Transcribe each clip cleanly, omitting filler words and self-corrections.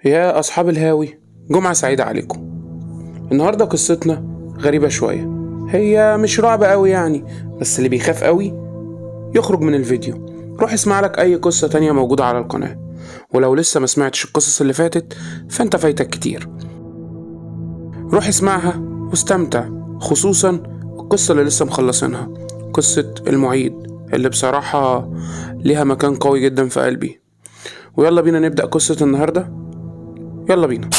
يا أصحاب الهاوي، جمعة سعيدة عليكم. النهاردة قصتنا غريبة شوية. هي مش رعب قوي يعني، بس اللي بيخاف قوي يخرج من الفيديو. روح اسمع لك أي قصة تانية موجودة على القناة، ولو لسه ما سمعتش القصص اللي فاتت فأنت فايتك كتير. روح اسمعها واستمتع، خصوصا القصة اللي لسه مخلصينها، قصة المعيد اللي بصراحة ليها مكان قوي جدا في قلبي. ويلا بينا نبدأ قصة النهاردة. يلا بينا.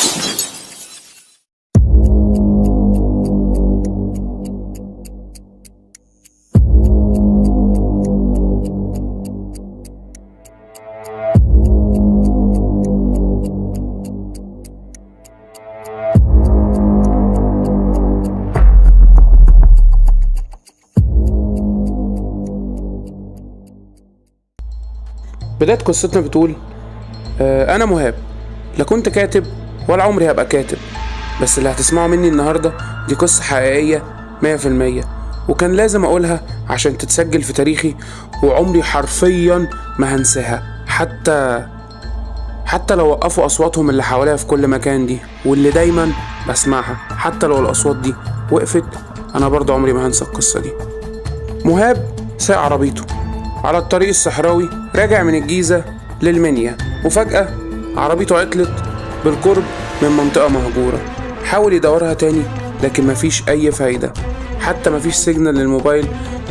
بداية قصتنا بتقول أنا مهاب، لا كنت كاتب ولا عمري هبقى كاتب، بس اللي هتسمعوا مني النهاردة دي قصة حقيقية 100%، وكان لازم أقولها عشان تتسجل في تاريخي، وعمري حرفيا ما هنساها. حتى لو وقفوا أصواتهم اللي حواليا في كل مكان دي واللي دايما بسمعها، حتى لو الأصوات دي وقفت أنا برضه عمري ما هنسى القصة دي. مهاب ساق عربيته على الطريق الصحراوي راجع من الجيزة للمنيا، وفجأة عربيته عطلت بالقرب من منطقة مهجورة. حاول يدورها تاني لكن مفيش أي فايدة، حتى مفيش سيجنال للموبايل،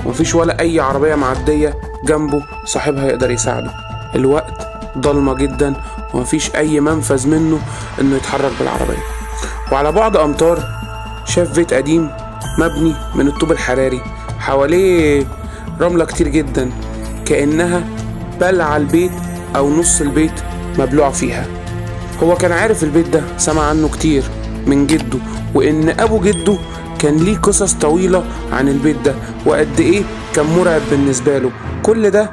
ومفيش ولا أي عربية معدية جنبه صاحبها يقدر يساعده. الوقت ضلمة جدا ومفيش أي منفذ منه إنه يتحرك بالعربية. وعلى بعد أمتار شاف بيت قديم مبني من الطوب الحراري، حواليه رملة كتير جدا كأنها بلع البيت أو نص البيت مبلوع فيها. هو كان عارف البيت ده، سمع عنه كتير من جده، وإن أبو جده كان ليه قصص طويلة عن البيت ده وقد إيه كان مرعب بالنسبة له. كل ده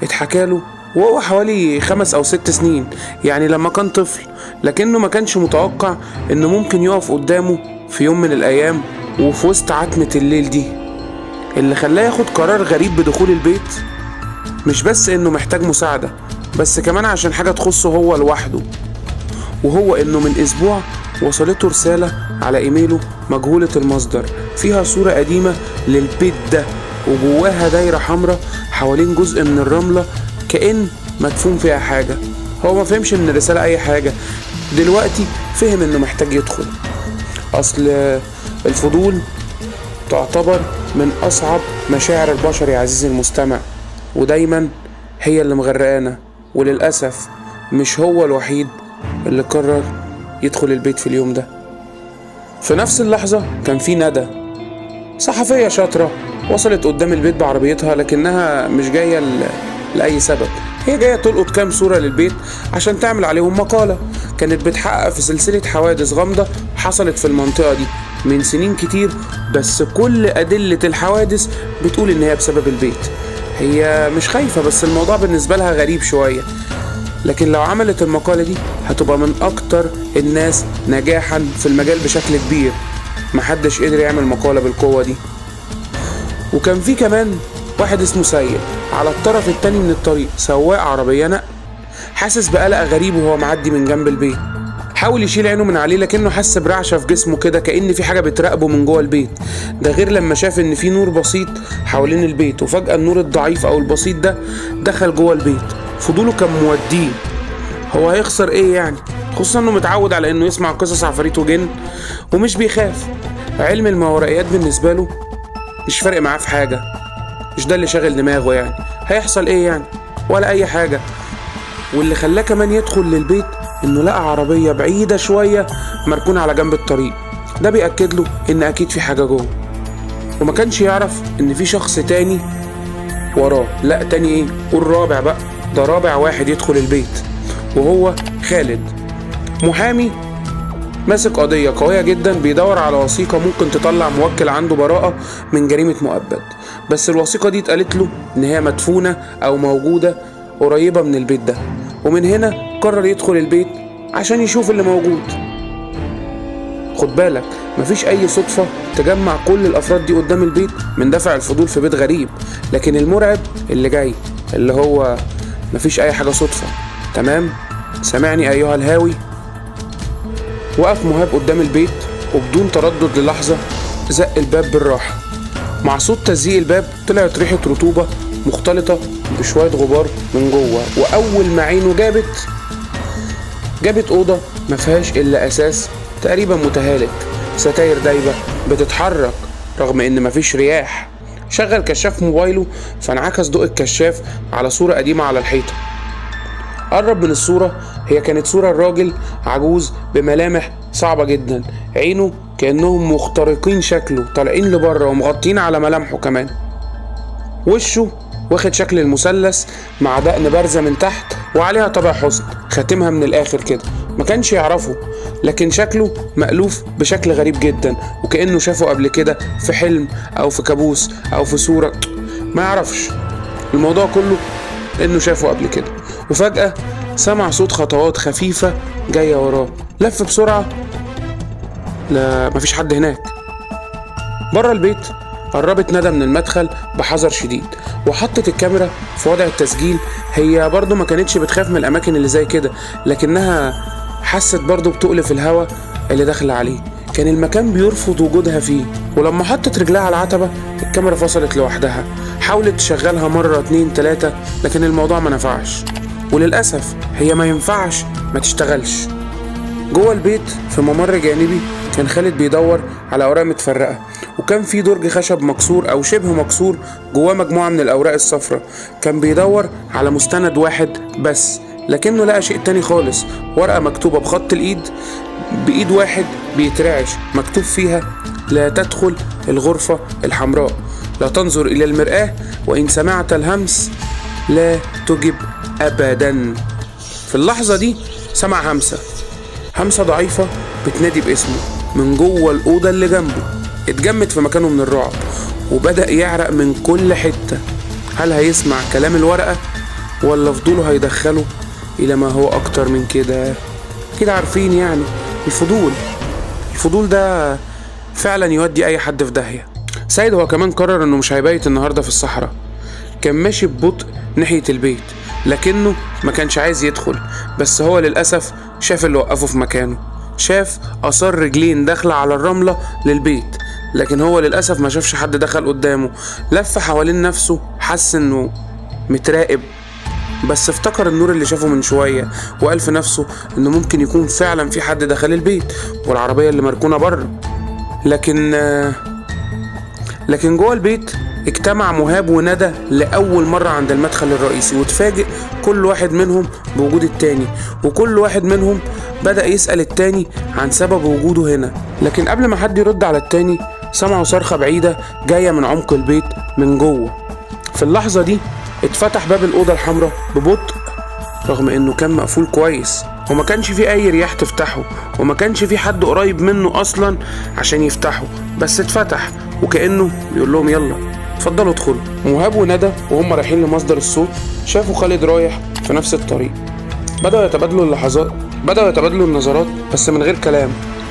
اتحكاله وهو حوالي 5 أو 6 سنين، يعني لما كان طفل، لكنه ما كانش متوقع إنه ممكن يقف قدامه في يوم من الأيام وفي وسط عتمة الليل دي. اللي خلاه ياخد قرار غريب بدخول البيت مش بس إنه محتاج مساعدة، بس كمان عشان حاجة تخصه هو لوحده، وهو إنه من أسبوع وصلته رسالة على إيميله مجهولة المصدر فيها صورة قديمة للبيت ده، وجواها دايرة حمراء حوالين جزء من الرملة كأن مدفون فيها حاجة. هو ما فهمش من الرسالة أي حاجة، دلوقتي فهم إنه محتاج يدخل. أصل الفضول تعتبر من أصعب مشاعر البشر يا عزيزي المستمع، ودايما هي اللي مغرقانا، وللأسف مش هو الوحيد اللي قرر يدخل البيت في اليوم ده. في نفس اللحظة كان في ندى، صحفية شاطرة، وصلت قدام البيت بعربيتها، لكنها مش جاية لأي سبب. هي جاية تلقط كام صورة للبيت عشان تعمل عليهم مقالة. كانت بتحقق في سلسلة حوادث غامضة حصلت في المنطقة دي من سنين كتير، بس كل أدلة الحوادث بتقول إن هي بسبب البيت. هي مش خايفة، بس الموضوع بالنسبة لها غريب شوية، لكن لو عملت المقالة دي هتبقى من أكتر الناس نجاحا في المجال بشكل كبير. محدش قدر يعمل مقالة بالقوة دي. وكان في كمان واحد اسمه سيد على الطرف التاني من الطريق، سواق عربية نقل، حاسس بقلق غريب وهو معدي من جنب البيت. حاول يشيل عينه من عليه لكنه حس برعشة في جسمه كده، كأن في حاجة بتراقبه من جوه البيت ده، غير لما شاف ان في نور بسيط حوالين البيت، وفجأة النور الضعيف او البسيط ده دخل جوه البيت. فضوله كان موديه، هو هيخسر ايه يعني، خصوصا انه متعود على انه يسمع قصص عفاريت وجن ومش بيخاف. علم الماورائيات بالنسبة له مش فارق معاه في حاجة، مش ده اللي شاغل دماغه، يعني هيحصل ايه يعني، ولا اي حاجة. واللي خلاه كمان يدخل للبيت انه لقى عربية بعيدة شوية مركونة على جنب الطريق، ده بيأكد له ان اكيد في حاجة جوه. وما كانش يعرف ان في شخص تاني وراه، لا تاني ايه، قول رابع بقى، ده رابع واحد يدخل البيت، وهو خالد، محامي ماسك قضية قوية جدا، بيدور على وثيقة ممكن تطلع موكل عنده براءة من جريمة مؤبد. بس الوثيقة دي اتقالت له ان هي مدفونة او موجودة قريبة من البيت ده، ومن هنا قرر يدخل البيت عشان يشوف اللي موجود. خد بالك مفيش اي صدفة تجمع كل الافراد دي قدام البيت من دافع الفضول في بيت غريب، لكن المرعب اللي جاي اللي هو مفيش اي حاجة صدفة. تمام؟ سامعني ايها الهاوي؟ وقف مهاب قدام البيت وبدون تردد للحظة زق الباب بالراحة. مع صوت تزييق الباب طلعت ريحة رطوبة مختلطة بشوية غبار من جوه، وأول ما عينه جابت أوضة ما فيهاش إلا أساس تقريبا متهالك، ستاير دايبة بتتحرك رغم إن مفيش رياح. شغل كشاف موبايله فانعكس ضوء الكشاف على صورة قديمة على الحيطة. قرب من الصورة، هي كانت صورة الراجل عجوز بملامح صعبة جدا، عينه كأنهم مخترقين شكله، طالعين لبره ومغطين على ملامحه كمان. وشه واخد شكل المثلث مع دقن بارزة من تحت وعليها طابع حزن خاتمها من الآخر كده. ما كانش يعرفه، لكن شكله مألوف بشكل غريب جدا، وكأنه شافه قبل كده في حلم أو في كابوس أو في صورة، ما يعرفش. الموضوع كله إنه شافه قبل كده. وفجأة سمع صوت خطوات خفيفة جاية وراه، لف بسرعة، لا مفيش حد هناك. بره البيت قربت ندى من المدخل بحذر شديد وحطت الكاميرا في وضع التسجيل. هي برضو ما كانتش بتخاف من الأماكن اللي زي كده، لكنها حست برضو بتقل في الهوا اللي داخل عليه. كان المكان بيرفض وجودها فيه. ولما حطت رجلها على العتبة الكاميرا فصلت لوحدها. حاولت تشغلها مرة 2 3 لكن الموضوع ما نفعش، وللأسف هي ما ينفعش ما تشتغلش. جوه البيت في ممر جانبي كان خالد بيدور على أوراق متفرقة، وكان في درج خشب مكسور أو شبه مكسور جواه مجموعة من الأوراق الصفراء. كان بيدور على مستند واحد بس، لكنه لقى شيء تاني خالص، ورقة مكتوبة بخط الإيد بإيد واحد بيترعش، مكتوب فيها: لا تدخل الغرفة الحمراء، لا تنظر إلى المرآة، وإن سمعت الهمس لا تجب أبدا. في اللحظة دي سمع همسة ضعيفة بتنادي باسمه من جوه الأوضة اللي جنبه. اتجمد في مكانه من الرعب وبدأ يعرق من كل حتة. هل هيسمع كلام الورقة ولا فضوله هيدخله إلى ما هو أكتر من كده؟ كده عارفين يعني الفضول ده فعلا يودي أي حد في داهية. سيد هو كمان قرر إنه مش هيبيت النهاردة في الصحراء. كان ماشي ببطء ناحية البيت لكنه ما كانش عايز يدخل، بس هو للأسف شاف اللي وقفه في مكانه. شاف آثار رجلين داخلة على الرملة للبيت، لكن هو للأسف ما شافش حد دخل قدامه. لف حوالين نفسه، حس انه متراقب، بس افتكر النور اللي شافه من شوية وقال في نفسه انه ممكن يكون فعلا في حد دخل البيت والعربية اللي مركونة بره. لكن جوه البيت اجتمع مهاب وندى لأول مرة عند المدخل الرئيسي، وتفاجئ كل واحد منهم بوجود التاني، وكل واحد منهم بدأ يسأل التاني عن سبب وجوده هنا. لكن قبل ما حد يرد على التاني سمعوا صرخة بعيدة جاية من عمق البيت من جوه. في اللحظة دي اتفتح باب الأوضة الحمراء ببطء رغم انه كان مقفول كويس، وما كانش فيه اي رياح تفتحه، وما كانش فيه حد قريب منه اصلا عشان يفتحه، بس اتفتح وكأنه بيقول لهم يلا اتفضلوا ادخلوا. مهاب وندى وهم رايحين لمصدر الصوت شافوا خالد رايح في نفس الطريق. بدأوا يتبادلوا النظرات بس من غير كلام،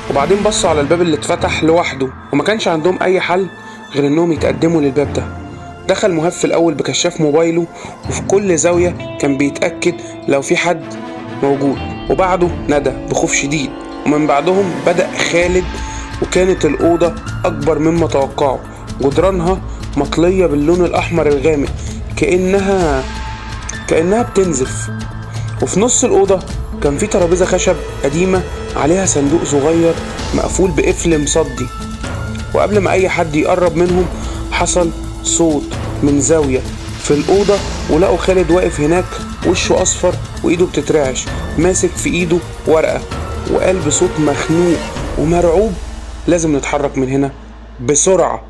وبعدين بصوا على الباب اللي اتفتح لوحده، وما كانش عندهم اي حل غير انهم يتقدموا للباب ده. دخل مهاب في الاول بكشاف موبايله، وفي كل زاوية كان بيتأكد لو في حد موجود، وبعده ندى بخوف شديد، ومن بعدهم بدأ خالد. وكانت الأوضة أكبر مما توقعوا، جدرانها مطلية باللون الأحمر الغامق كأنها بتنزف. وفي نص الأوضة كان في ترابيزة خشب قديمة عليها صندوق صغير مقفول بقفل مصدي. وقبل ما أي حد يقرب منهم حصل صوت من زاوية في الأوضة، ولقوا خالد واقف هناك وشه أصفر وإيده بتترعش ماسك في إيده ورقة، وقال بصوت مخنوق ومرعوب: لازم نتحرك من هنا بسرعة.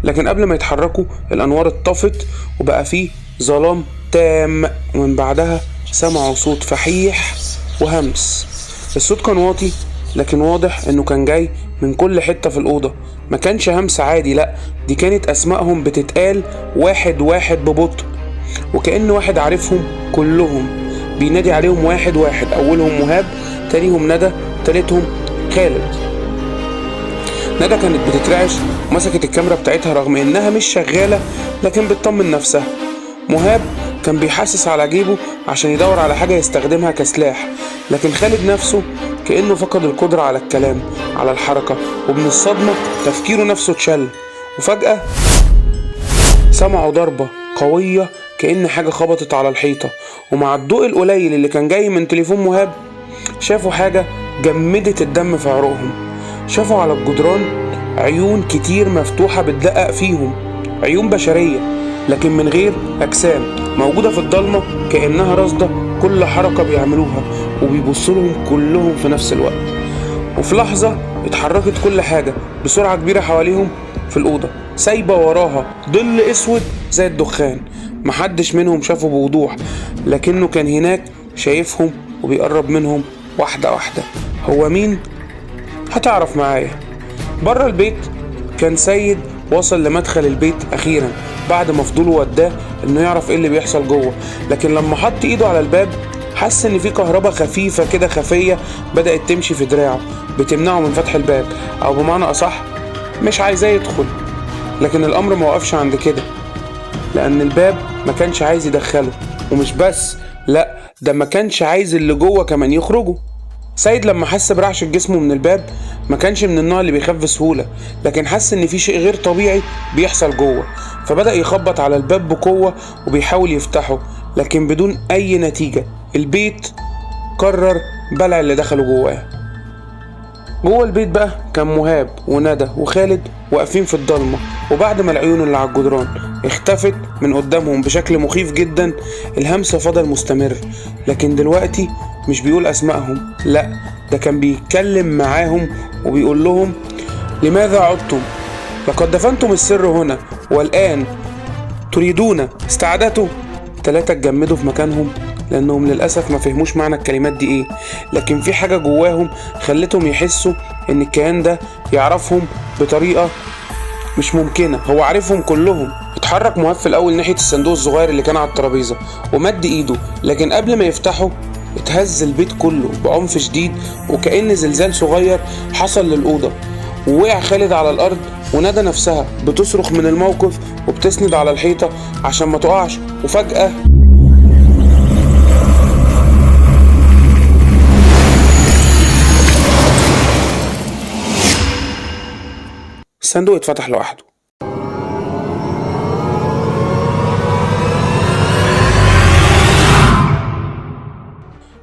لكن قبل ما يتحركوا الأنوار اتطفت وبقى فيه ظلام تام، ومن بعدها سمعوا صوت فحيح وهمس. الصوت كان واطي لكن واضح انه كان جاي من كل حتة في الأوضة. ما كانش همس عادي، لأ، دي كانت أسمائهم بتتقال واحد واحد ببطء، وكأن واحد عارفهم كلهم بينادي عليهم واحد واحد. أولهم مهاب، تانيهم ندى، تالتهم خالد. ندى كانت بتترعش ومسكت الكاميرا بتاعتها رغم انها مش شغالة، لكن بتطمن نفسها. مهاب كان بيحسس على جيبه عشان يدور على حاجة يستخدمها كسلاح، لكن خالد نفسه كأنه فقد القدرة على الكلام، على الحركة، ومن الصدمة تفكيره نفسه اتشل. وفجأة سمعوا ضربة قوية كأن حاجة خبطت على الحيطة، ومع الضوء القليل اللي كان جاي من تليفون مهاب شافوا حاجة جمدت الدم في عروقهم. شافوا على الجدران عيون كتير مفتوحة بتدقق فيهم، عيون بشرية لكن من غير أجسام، موجودة في الضلمة كأنها راصدة كل حركة بيعملوها وبيبصلهم كلهم في نفس الوقت. وفي لحظة اتحركت كل حاجة بسرعة كبيرة حواليهم في الأوضة، سايبة وراها ظل أسود زي الدخان. محدش منهم شافه بوضوح، لكنه كان هناك شايفهم وبيقرب منهم واحدة واحدة. هو مين؟ هتعرف معايا. بره البيت كان سيد وصل لمدخل البيت أخيرا بعد ما فضوله وداه إنه يعرف إيه اللي بيحصل جوه، لكن لما حط إيده على الباب حس إن في كهرباء خفيفة كده خفية بدأت تمشي في دراعه بتمنعه من فتح الباب، أو بمعنى أصح مش عايزاه يدخل. لكن الأمر موقفش عند كده، لأن الباب ما كانش عايز يدخله، ومش بس لأ، ده ما كانش عايز اللي جوه كمان يخرجوا. سيد لما حس برعشة جسمه من الباب ما كانش من النوع اللي بيخاف بسهولة، لكن حس ان في شيء غير طبيعي بيحصل جوه، فبدأ يخبط على الباب بقوة وبيحاول يفتحه، لكن بدون اي نتيجة. البيت قرر بلع اللي دخلوا جواه. جوه البيت بقى كان مهاب وندى وخالد واقفين في الضلمة، وبعد ما العيون اللي على الجدران اختفت من قدامهم بشكل مخيف جدا، الهمس فضل مستمر، لكن دلوقتي مش بيقول اسمائهم، لا ده كان بيتكلم معاهم وبيقول لهم: لماذا عدتم؟ لقد دفنتم السر هنا والآن تريدون استعادته؟ 3 اتجمدوا في مكانهم لأنهم للأسف ما فهموش معنى الكلمات دي ايه، لكن في حاجة جواهم خلتهم يحسوا ان الكيان ده يعرفهم بطريقة مش ممكنة. هو عارفهم كلهم. اتحرك مهاب في الأول ناحية الصندوق الصغير اللي كان على الترابيزة ومد ايده، لكن قبل ما يفتحه اتهز البيت كله بعنف شديد، وكأن زلزال صغير حصل للأوضة، ووقع خالد على الأرض، وندى نفسها بتصرخ من الموقف وبتسند على الحيطة عشان ما تقعش. وفجأة الصندوق اتفتح لوحده.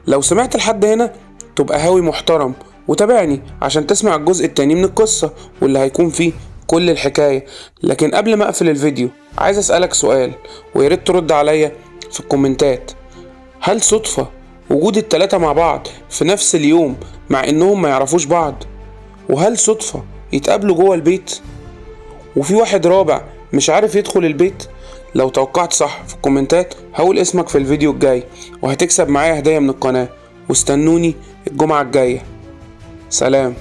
لو سمعت لحد هنا تبقى هاوي محترم، وتابعني عشان تسمع الجزء التاني من القصة واللي هيكون فيه كل الحكاية. لكن قبل ما اقفل الفيديو عايز اسألك سؤال، وياريت ترد عليا في الكومنتات. هل صدفة وجود ال3 مع بعض في نفس اليوم مع انهم ما يعرفوش بعض؟ وهل صدفة يتقابلوا جوه البيت وفي واحد رابع مش عارف يدخل البيت؟ لو توقعت صح في الكومنتات هقول اسمك في الفيديو الجاي، وهتكسب معايا هدية من القناة. واستنوني الجمعة الجاية. سلام.